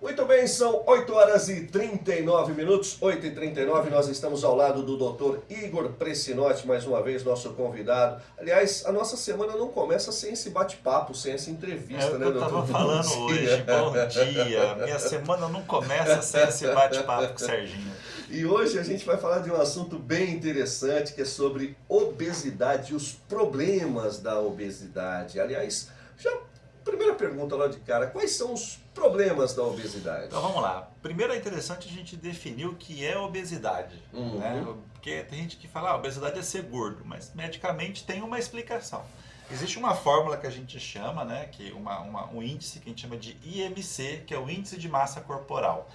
Muito bem, são 8 horas e 39 minutos, 8h39, nós estamos ao lado do Dr. Igor Pressinotti, mais uma vez nosso convidado. Aliás, a nossa semana não começa sem esse bate-papo, sem essa entrevista, né, Eu doutor? estava falando hoje, bom dia. Minha semana não começa sem esse bate-papo com o Serginho. E hoje a gente vai falar de um assunto bem interessante, que é sobre obesidade e os problemas da obesidade. Aliás, primeira pergunta lá de cara, quais são os problemas da obesidade? Então vamos lá. Primeiro é interessante a gente definir o que é obesidade. Né? Porque tem gente que fala, obesidade é ser gordo, mas medicamente tem uma explicação. Existe uma fórmula que a gente chama, né, que um índice que a gente chama de IMC, que é o índice de massa corporal.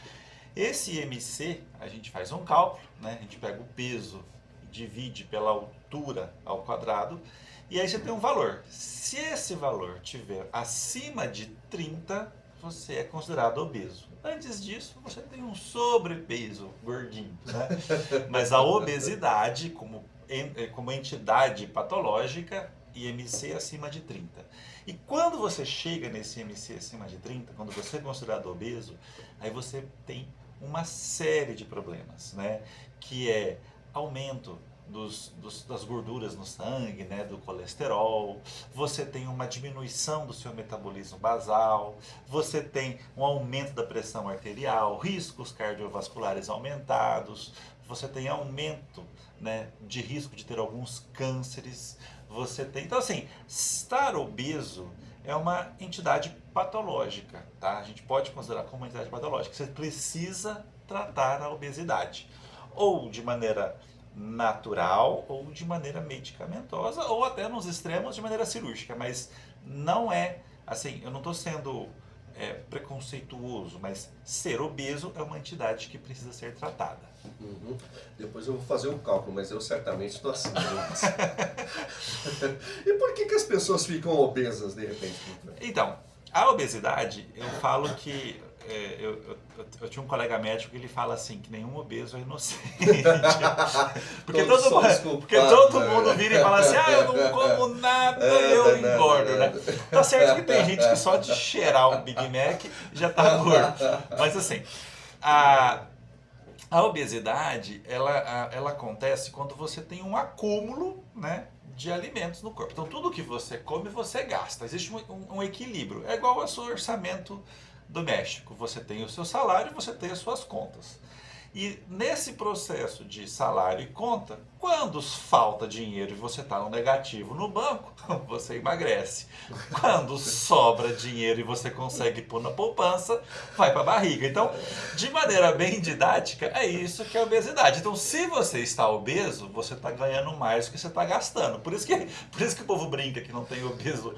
Esse IMC, a gente faz um cálculo, né, a gente pega o peso e divide pela altura ao quadrado, e aí você tem um valor. Se esse valor tiver acima de 30, você é considerado obeso. Antes disso, você tem um sobrepeso, gordinho. Né? Mas a obesidade, como entidade patológica, IMC acima de 30. E quando você chega nesse IMC acima de 30, quando você é considerado obeso, aí você tem uma série de problemas, né? Que é aumento das gorduras no sangue, né, do colesterol, você tem uma diminuição do seu metabolismo basal, você tem um aumento da pressão arterial, riscos cardiovasculares aumentados, você tem aumento, né, de risco de ter alguns cânceres, você tem... Então assim, estar obeso é uma entidade patológica, tá? A gente pode considerar como uma entidade patológica. Você precisa tratar a obesidade, ou de maneira natural, ou de maneira medicamentosa, ou até nos extremos de maneira cirúrgica, mas não é, assim, eu não estou sendo preconceituoso, mas ser obeso é uma entidade que precisa ser tratada. Depois eu vou fazer um cálculo, mas eu certamente estou assim. E por que as pessoas ficam obesas de repente? Então, a obesidade, eu falo que eu tinha um colega médico que ele fala assim, que nenhum obeso é inocente. Porque todo mundo vira e fala assim, eu não como nada, eu engordo, né? Tá certo que tem gente que só de cheirar um Big Mac já tá gordo. Mas assim, a obesidade, ela acontece quando você tem um acúmulo, né, de alimentos no corpo. Então tudo que você come, você gasta. Existe um equilíbrio. É igual ao seu orçamento doméstico. Você tem o seu salário e você tem as suas contas. E nesse processo de salário e conta, quando falta dinheiro e você está no negativo no banco, você emagrece. Quando sobra dinheiro e você consegue pôr na poupança, vai para a barriga. Então, de maneira bem didática, é isso que é obesidade. Então, se você está obeso, você está ganhando mais do que você está gastando. Por isso que o povo brinca que não tem obeso,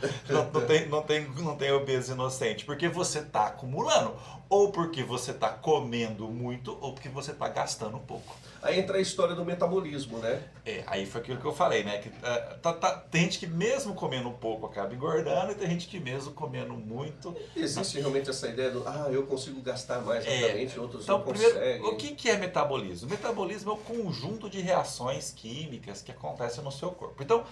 não tem obeso inocente, porque você está acumulando. Ou porque você está comendo muito, ou porque você está gastando pouco. Aí entra a história do metabolismo, né? Aí foi aquilo que eu falei, né? Que, tem gente que mesmo comendo pouco acaba engordando, e tem gente que mesmo comendo muito... Existe realmente essa ideia do, eu consigo gastar mais rapidamente, outros então, não primeiro, conseguem. o que é metabolismo? O metabolismo é o conjunto de reações químicas que acontecem no seu corpo. Então,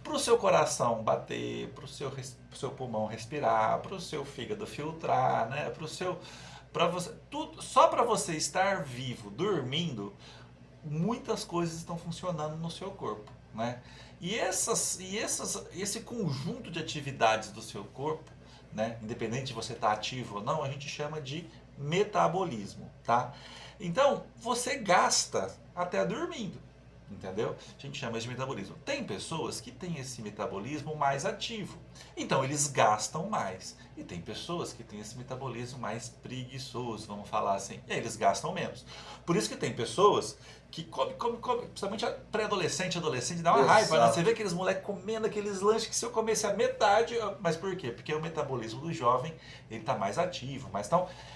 para o seu coração bater, para o seu pulmão respirar, para o seu fígado filtrar, né? Só para você estar vivo, dormindo, muitas coisas estão funcionando no seu corpo, né? E esse conjunto de atividades do seu corpo, né? Independente de você estar ativo ou não, a gente chama de metabolismo, tá? Então, você gasta até dormindo. Entendeu? A gente chama de metabolismo. Tem pessoas que têm esse metabolismo mais ativo, então eles gastam mais. E tem pessoas que têm esse metabolismo mais preguiçoso, vamos falar assim, e aí eles gastam menos. Por isso que tem pessoas que come, principalmente pré-adolescente, adolescente, dá uma raiva, né? Você vê aqueles moleques comendo aqueles lanches que se eu comesse a metade... Mas por quê? Porque o metabolismo do jovem, ele está mais ativo.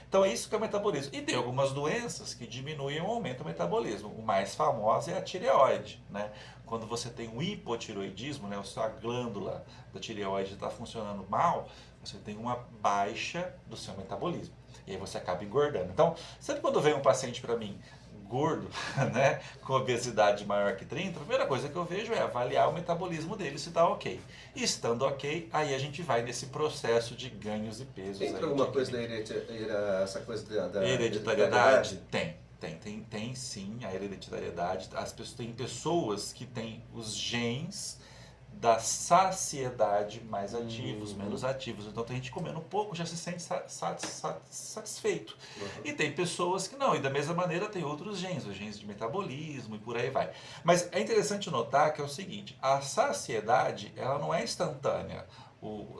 Então é isso que é o metabolismo. E tem algumas doenças que diminuem ou aumentam o metabolismo. O mais famoso é a tireoide, né? Quando você tem um hipotireoidismo, né? A sua glândula da tireoide está funcionando mal, você tem uma baixa do seu metabolismo. E aí você acaba engordando. Então, sempre quando vem um paciente para mim gordo, né, com obesidade maior que 30, a primeira coisa que eu vejo é avaliar o metabolismo dele se está ok. E estando ok, aí a gente vai nesse processo de ganhos e pesos. Entra alguma coisa da essa coisa da hereditariedade? Tem sim a hereditariedade. Tem pessoas que têm os genes da saciedade mais ativos, menos ativos. Então tem gente comendo um pouco, já se sente satisfeito. E tem pessoas que não, e da mesma maneira tem outros genes, os genes de metabolismo e por aí vai. Mas é interessante notar que é o seguinte, a saciedade, ela não é instantânea.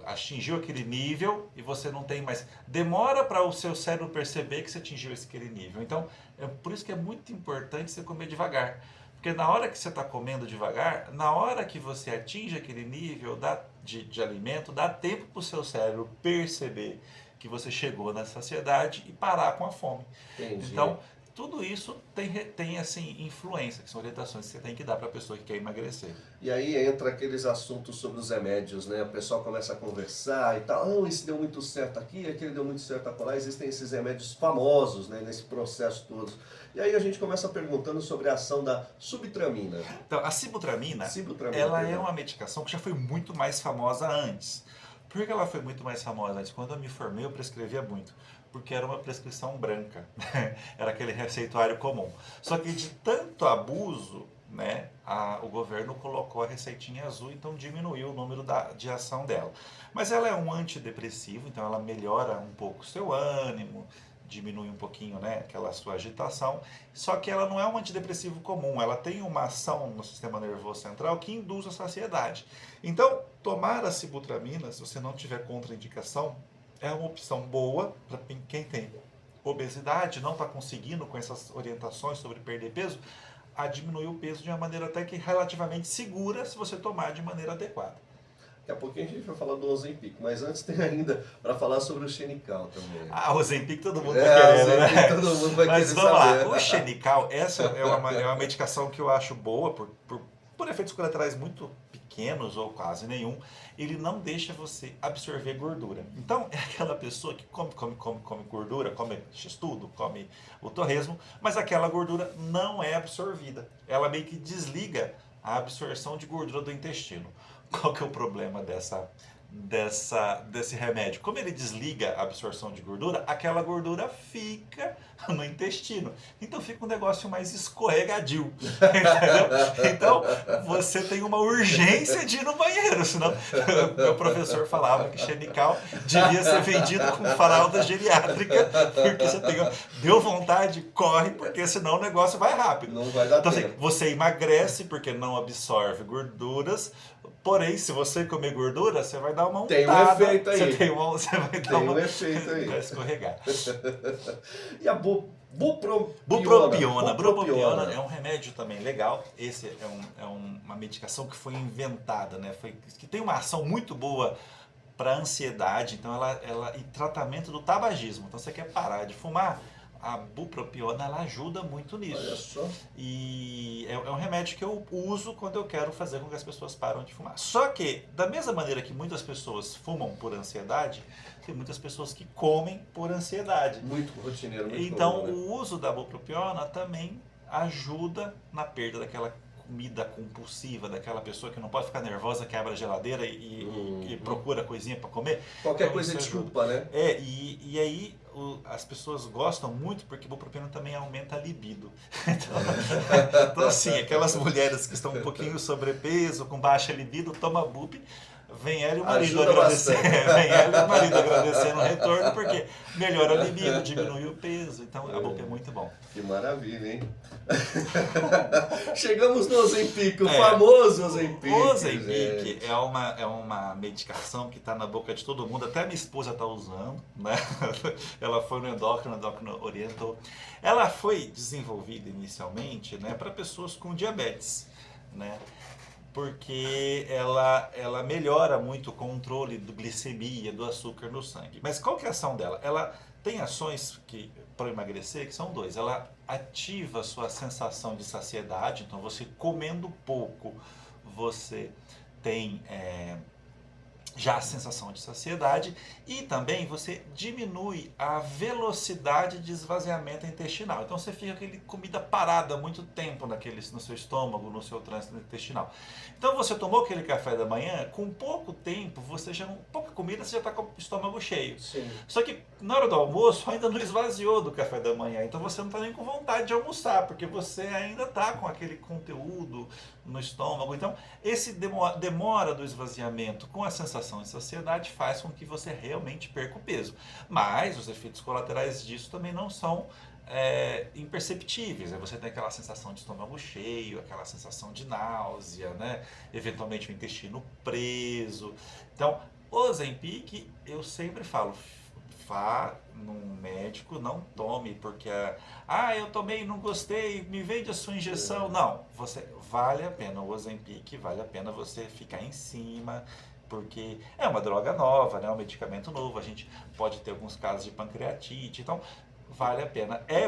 Atingiu aquele nível e você não tem mais. Demora para o seu cérebro perceber que você atingiu aquele nível. Então, é por isso que é muito importante você comer devagar. Porque na hora que você está comendo devagar, na hora que você atinge aquele nível de alimento, dá tempo para o seu cérebro perceber que você chegou na saciedade e parar com a fome. Entendi. Então, tudo isso tem assim, influência, que são orientações que você tem que dar para a pessoa que quer emagrecer. E aí entra aqueles assuntos sobre os remédios, né? O pessoal começa a conversar e tal, esse deu muito certo aqui, aquele deu muito certo acolá. Existem esses remédios famosos, né, nesse processo todo. E aí a gente começa perguntando sobre a ação da subtramina. Então, a sibutramina ela perdão. é uma medicação que já foi muito mais famosa antes. Por que ela foi muito mais famosa antes? Quando eu me formei, eu prescrevia muito. Porque era uma prescrição branca. Era aquele receituário comum. Só que de tanto abuso, né, o governo colocou a receitinha azul, então diminuiu o número de ação dela. Mas ela é um antidepressivo, então ela melhora um pouco o seu ânimo, diminui um pouquinho, né, aquela sua agitação, só que ela não é um antidepressivo comum, ela tem uma ação no sistema nervoso central que induz a saciedade. Então, tomar a sibutramina, se você não tiver contraindicação, é uma opção boa para quem tem obesidade, não está conseguindo com essas orientações sobre perder peso, a diminuir o peso de uma maneira até que relativamente segura se você tomar de maneira adequada. Daqui a pouquinho a gente vai falar do Ozempic, mas antes tem ainda para falar sobre o Xenical também. O Ozempic todo mundo vai querer, né? Todo mundo vai mas querer vamos saber. lá, o Xenical, essa é uma medicação que eu acho boa, por efeitos colaterais muito pequenos ou quase nenhum, ele não deixa você absorver gordura. Então, é aquela pessoa que come gordura, come x-tudo, come o torresmo, mas aquela gordura não é absorvida. Ela meio que desliga a absorção de gordura do intestino. Qual que é o problema desse remédio? Como ele desliga a absorção de gordura, aquela gordura fica no intestino. Então fica um negócio mais escorregadio. Entendeu? Então você tem uma urgência de ir no banheiro. Senão, meu professor falava que Xenical devia ser vendido com fralda geriátrica, porque você deu vontade, corre, porque senão o negócio vai rápido. Não vai dar então, tempo. Assim, você emagrece porque não absorve gorduras. Porém, se você comer gordura, você vai dar uma untada. Tem um efeito aí. Você vai dar um efeito aí. Vai escorregar. E a bupropiona? Bupropiona é um remédio também legal. Esse é uma medicação que foi inventada, né? Que tem uma ação muito boa para ansiedade, então e tratamento do tabagismo. Então você quer parar de fumar, a bupropiona ela ajuda muito nisso. Olha só. E é um remédio que eu uso quando eu quero fazer com que as pessoas param de fumar. Só que, da mesma maneira que muitas pessoas fumam por ansiedade, tem muitas pessoas que comem por ansiedade. Muito rotineiro, muito Então, comum, né? o uso da bupropiona também ajuda na perda daquela comida compulsiva, daquela pessoa que não pode ficar nervosa, que abre a geladeira e procura coisinha para comer. Qualquer então, coisa desculpa, né? E aí as pessoas gostam muito porque bupropiona também aumenta a libido. Então assim, aquelas mulheres que estão um pouquinho sobrepeso, com baixa libido, toma bup, vem ela e o marido agradecer. Vem ela e o marido agradecer no retorno, porque melhora a libido, diminui o peso. Então a bup é muito bom. Que maravilha, hein? Chegamos no Ozempic, o famoso Ozempic. O Ozempic é uma medicação que está na boca de todo mundo, até minha esposa está usando, né? Ela foi no endócrino orientou. Ela foi desenvolvida inicialmente, né, para pessoas com diabetes, né? Porque ela melhora muito o controle do glicemia, do açúcar no sangue. Mas qual que é a ação dela? Ela tem ações para emagrecer que são dois. Ela ativa a sua sensação de saciedade, então você comendo pouco, você tem já a sensação de saciedade, e também você diminui a velocidade de esvaziamento intestinal. Então você fica com aquela comida parada há muito tempo no seu estômago, no seu trânsito intestinal. Então você tomou aquele café da manhã, com pouco tempo, pouca comida, você já está com o estômago cheio. Sim. Só que na hora do almoço ainda não esvaziou do café da manhã, então você não está nem com vontade de almoçar, porque você ainda está com aquele conteúdo no estômago. Então esse demora do esvaziamento com a sensação de saciedade faz com que você realmente perca o peso. Mas os efeitos colaterais disso também não são imperceptíveis. Você tem aquela sensação de estômago cheio, aquela sensação de náusea, né? Eventualmente o intestino preso. Então, o Ozempic, eu sempre falo, vá num médico, não tome, porque eu tomei, não gostei, me vende a sua injeção. Não, vale a pena, o Ozempic, vale a pena você ficar em cima, porque é uma droga nova, né? Um medicamento novo, a gente pode ter alguns casos de pancreatite, então vale a pena. É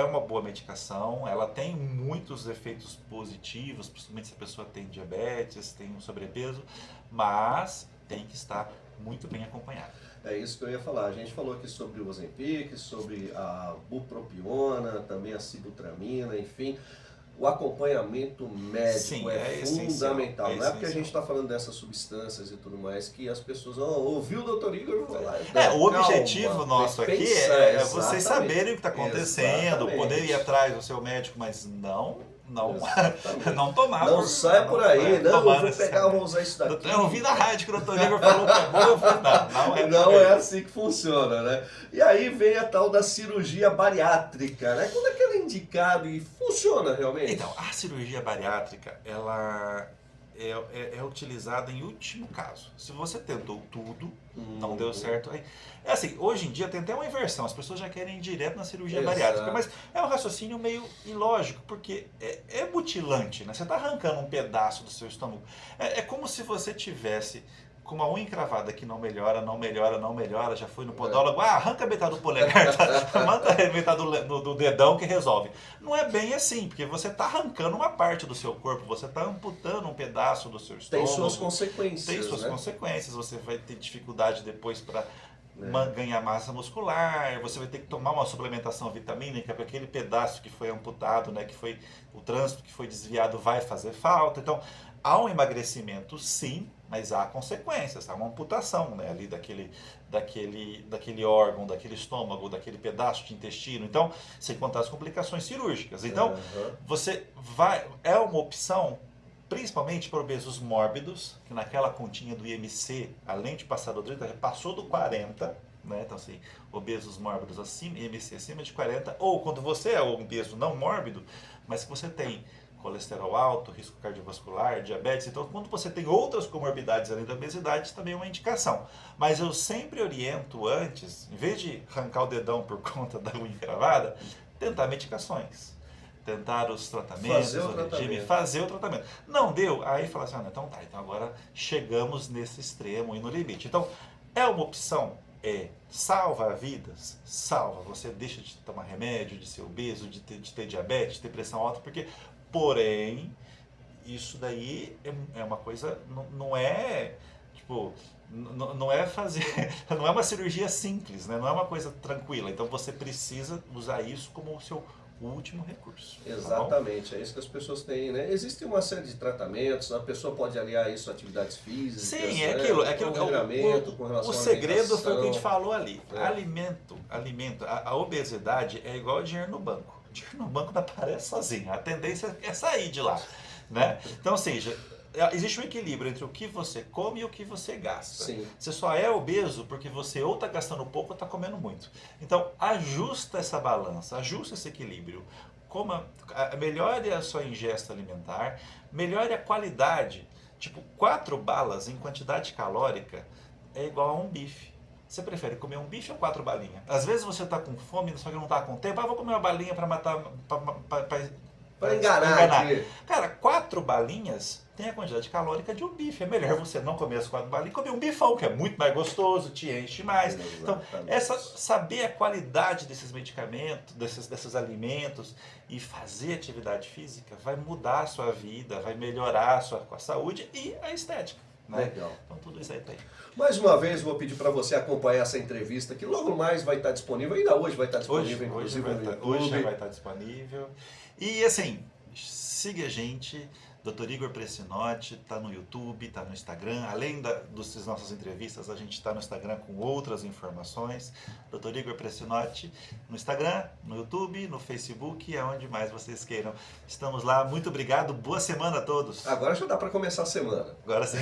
uma boa medicação, ela tem muitos efeitos positivos, principalmente se a pessoa tem diabetes, tem um sobrepeso, mas tem que estar muito bem acompanhado. É isso que eu ia falar. A gente falou aqui sobre o Ozempic, sobre a bupropiona, também a sibutramina, enfim. O acompanhamento médico Sim, é fundamental. Não é porque a gente está falando dessas substâncias e tudo mais que as pessoas ouviu o doutor Igor vai lá. O objetivo nosso aqui é vocês saberem o que está acontecendo, poder ir atrás do seu médico, mas não tomar. Não saia por aí, não, eu vou pegar, vou usar isso daqui. Eu ouvi na rádio que o doutor Igor falou que é bom, eu falei, não é assim que funciona, né? E aí vem a tal da cirurgia bariátrica, né? Quando é que ela é indicada e funciona realmente? Então, a cirurgia bariátrica, ela é utilizada em último caso. Se você tentou tudo, não deu certo, aí... É assim, hoje em dia tem até uma inversão, as pessoas já querem ir direto na cirurgia bariátrica, mas é um raciocínio meio ilógico, porque é mutilante, né? Você está arrancando um pedaço do seu estômago. É como se você tivesse com uma unha encravada que não melhora, já foi no podólogo, arranca metade do polegar, manda metade do dedão que resolve. Não é bem assim, porque você está arrancando uma parte do seu corpo, você está amputando um pedaço do seu estômago. Tem suas consequências. Tem suas consequências, você vai ter dificuldade depois para ganhar massa muscular, você vai ter que tomar uma suplementação vitamínica para aquele pedaço que foi amputado, né, que foi o trânsito que foi desviado vai fazer falta. Então, há um emagrecimento sim, mas há consequências, há uma amputação, né, ali daquele órgão, daquele estômago, daquele pedaço de intestino. Então, sem contar as complicações cirúrgicas. Então, é uma opção principalmente para obesos mórbidos, que naquela continha do IMC, além de passar do 30, passou do 40, né? Então, assim, obesos mórbidos acima, IMC acima de 40, ou quando você é um obeso não mórbido, mas que você tem colesterol alto, risco cardiovascular, diabetes, então quando você tem outras comorbidades além da obesidade, também é uma indicação. Mas eu sempre oriento antes, em vez de arrancar o dedão por conta da unha encravada, tentar medicações. Tentar os tratamentos, fazer o tratamento. Não deu, aí fala assim, então agora chegamos nesse extremo e no limite. Então, é uma opção, salva vidas, salva. Você deixa de tomar remédio, de ser obeso, de ter diabetes, de ter pressão alta, porém, isso daí é uma coisa, não é, tipo... Não é não é uma cirurgia simples, né? Não é uma coisa tranquila. Então você precisa usar isso como o seu último recurso. Exatamente, é isso que as pessoas têm, né? Existe uma série de tratamentos, a pessoa pode aliar isso a atividades físicas. Sim, é aquilo. O segredo foi o que a gente falou ali. Alimento. A obesidade é igual dinheiro no banco. Dinheiro no banco não aparece sozinho. A tendência é sair de lá, né? Então, ou seja, existe um equilíbrio entre o que você come e o que você gasta. Sim. Você só é obeso porque você ou está gastando pouco ou está comendo muito. Então, ajusta essa balança, ajusta esse equilíbrio. Melhore a sua ingesta alimentar, melhore a qualidade. Tipo, 4 balas em quantidade calórica é igual a um bife. Você prefere comer um bife ou 4 balinhas? Às vezes você está com fome, só que não está com tempo. Vou comer uma balinha para matar... Para enganar. Cara, 4 balinhas tem a quantidade calórica de um bife. É melhor você não comer as 4 balinhas e comer um bifão, que é muito mais gostoso, te enche mais. Então, saber a qualidade desses medicamentos, desses alimentos e fazer atividade física vai mudar a sua vida, vai melhorar a sua saúde e a estética. né? Legal. Então tudo isso aí tá aí. Mais uma vez, vou pedir para você acompanhar essa entrevista, que logo mais vai estar disponível, ainda hoje vai estar disponível, inclusive no YouTube. Hoje já vai estar disponível. E assim, siga a gente, Dr. Igor Pressinotti, está no YouTube, está no Instagram. Além das nossas entrevistas, a gente está no Instagram com outras informações. Dr. Igor Pressinotti no Instagram, no YouTube, no Facebook e aonde mais vocês queiram. Estamos lá. Muito obrigado. Boa semana a todos. Agora já dá para começar a semana. Agora sim.